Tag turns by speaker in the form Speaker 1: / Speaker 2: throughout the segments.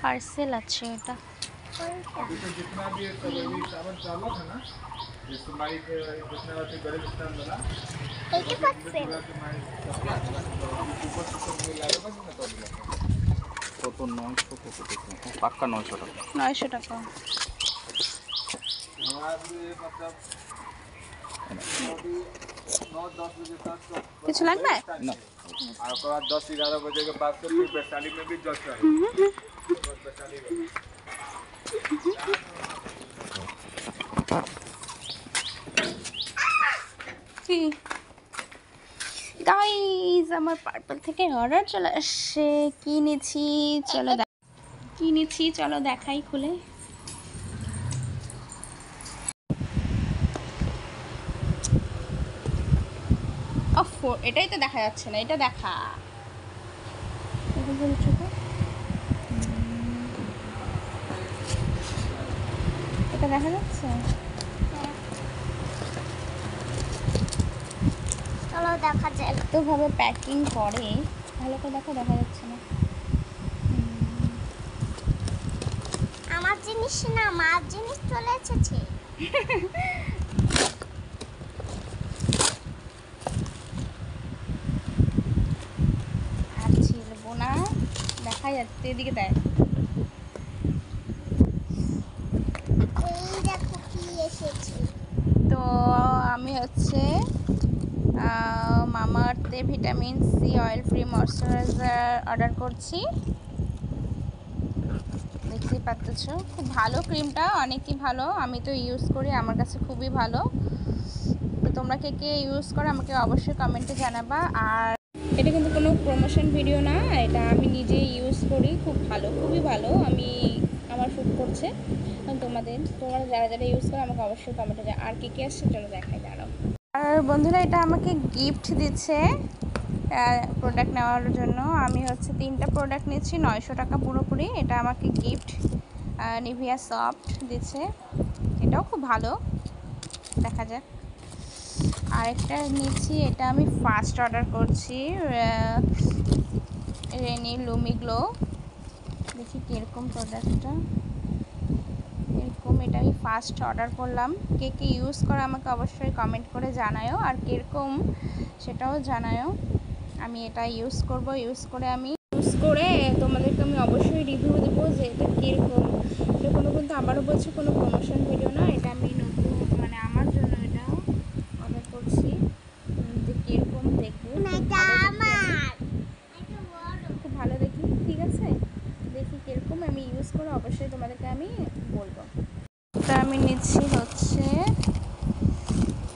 Speaker 1: Parcel আছে এটা।
Speaker 2: अभी तो जितना भी सावन चालू है ना, जिस माई के जितना भी बड़े स्थान बना
Speaker 3: एक पार्सल
Speaker 4: কত 900 কত টাকা পাক্কা 900 টাকা
Speaker 1: 900 টাকা।
Speaker 2: हमारे मतलब 9-10 बजे तक तो
Speaker 1: কিছু লাগবে
Speaker 4: না
Speaker 2: और उसके बाद 10-11 बजे के बाद से फिर वैशाली में भी जल चाहिए वैशाली में
Speaker 1: কি গাইস আমার পার্পল থেকে অর্ডার চলে আসছে। কি নিয়েছি চলো দেখাই খুলে। এটাই তো দেখা যাচ্ছে না, এটা দেখা এটা দেখা যাচ্ছে।
Speaker 3: চলো দেখা যাক
Speaker 1: তো ভাবে প্যাকিং করে ভালো করে দেখা যাচ্ছে না।
Speaker 3: আমার জিনিস না মার জিনিস চলে এসেছে।
Speaker 1: আর ছিলবো না, দেখা যাচ্ছে এদিকে দেয়।
Speaker 3: এই দেখো কি এসেছে।
Speaker 1: তো আমি হচ্ছে মামাআর্থে vitamin C oil free moisturiser order করছি। দেখতেই পাচ্ছ খুব ভালো ক্রিমটা, অনেকই ভালো। আমি তো ইউজ করি, আমার কাছে খুবই ভালো। তো তোমরা কে কে ইউজ করো আমাকে অবশ্যই কমেন্টে জানাবা। আর এটা কিন্তু কোনো প্রমোশন ভিডিও না, এটা আমি নিজেই ইউজ করি, খুব ভালো, খুবই ভালো। আমার শ্যুট করছে। তোমরা যারা ইউজ করো আমাকে অবশ্যই কমেন্টে জানাও। আর কে আসছে চলো দেখাই দাঁড়াও। আর বন্ধুরা এটা আমাকে গিফট দিচ্ছে প্রোডাক্ট নেওয়ার জন্য। আমি হচ্ছে 3টা প্রোডাক্ট নিচ্ছি 900 টাকা পুরোপুরি। এটা আমাকে গিফট নিভিয়া সফট দিচ্ছে, এটাও খুব ভালো, দেখা যাক। আরেকটা নিচ্ছি, এটা আমি ফার্স্ট অর্ডার করছি রেনি লুমি গ্লো। দেখি কীরকম প্রোডাক্টটা, এরকম। এটা আমি ফার্স্ট অর্ডার করলাম। কে কে ইউজ করে আমাকে অবশ্যই কমেন্ট করে জানায়ও, আর কীরকম সেটাও জানায়ও। আমি এটা ইউজ করে তোমাদেরকে আমি অবশ্যই রিভিউ দেবো যে এটা কীরকম। এটা কিন্তু আবারও বলছি কোনো প্রমোশন ভিডিও না, এটা আমি নতুন মানে আমার জন্য এটা অর্ডার করছি। যে কীরকম দেখবো, খুব ভালো দেখি, ঠিক আছে। দেখি কীরকম, আমি ইউজ করে অবশ্যই তোমাদেরকে আমি বলবো। তো আমি নিচ্ছি হচ্ছে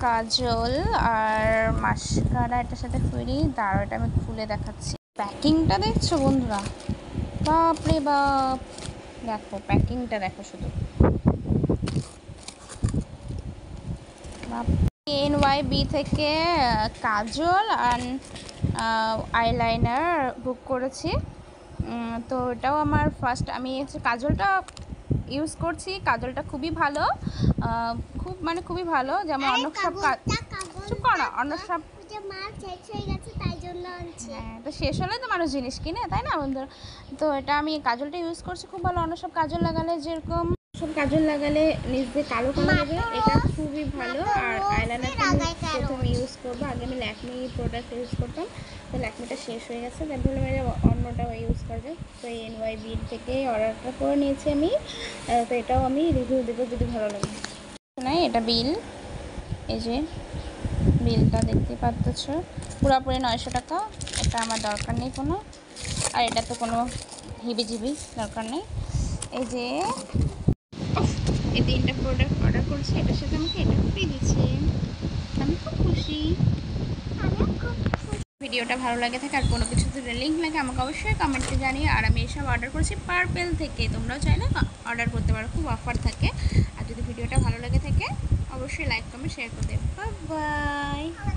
Speaker 1: কাজল আর মাস্কারা, এটার সাথে ফ্রি। দাঁড়াও এটা আমি খুলে দেখাচ্ছি। প্যাকিংটা দেখছো বন্ধুরা, বাপরে বাপ, দেখো প্যাকিংটা দেখো শুধু। NYB থেকে কাজল আর আইলাইনার বুক করেছি। তো এটাও আমার ফার্স্ট। আমি হচ্ছে কাজলটা ইউজ করছি, কাজলটা খুবই ভালো, খুবই ভালো। যেমন অন্য সব তো শেষ হলে তো মানুষ জিনিস কিনে, তাই না বন্ধুরা? তো এটা আমি কাজলটা ইউজ করছি, খুব ভালো। অন্য সব কাজল লাগালে যেরকম নিচ দিয়ে কালো হবে, এটা খুবই ভালো। আর আইলাইনারটা আমি প্রথমে ইউজ করবো, আগে আমি ল্যাকমি প্রোডাক্ট ইউজ করতাম, তো ল্যাকমিটা শেষ হয়ে গেছে, তাই ভাবলাম অন্যটাও ইউজ করবে। তো NYB থেকে অর্ডারটা করে নিয়েছি আমি। তো এটাও আমি রিভিউ দেবো যদি ভালো লাগে। নাই এটা বিল, এই যে বিলটা দেখতে পাচ্ছ, পুরোপুরি 900 টাকা। এটা আমার দরকার নেই কোনো, আর এটা তো কোনো হিবিজিবি দরকার নেই। এই যে এই 3টা প্রোডাক্ট অর্ডার করছি, এটার সাথে আমাকে এটা ফ্রি দিচ্ছে, আমি খুব খুশি। ভিডিওটা ভালো লাগে থাকে আর কোনো কিছু যদি লিঙ্ক লাগে আমাকে অবশ্যই কমেন্টে জানিয়ে। আর আমি এসব অর্ডার করছি পার্পেল থেকে, তোমরাও চাইলে অর্ডার করতে পারো, খুব অফার থাকে। আর যদি ভিডিওটা ভালো লাগে থাকে অবশ্যই লাইক কমেন্ট শেয়ার করে দেবে। Bye bye.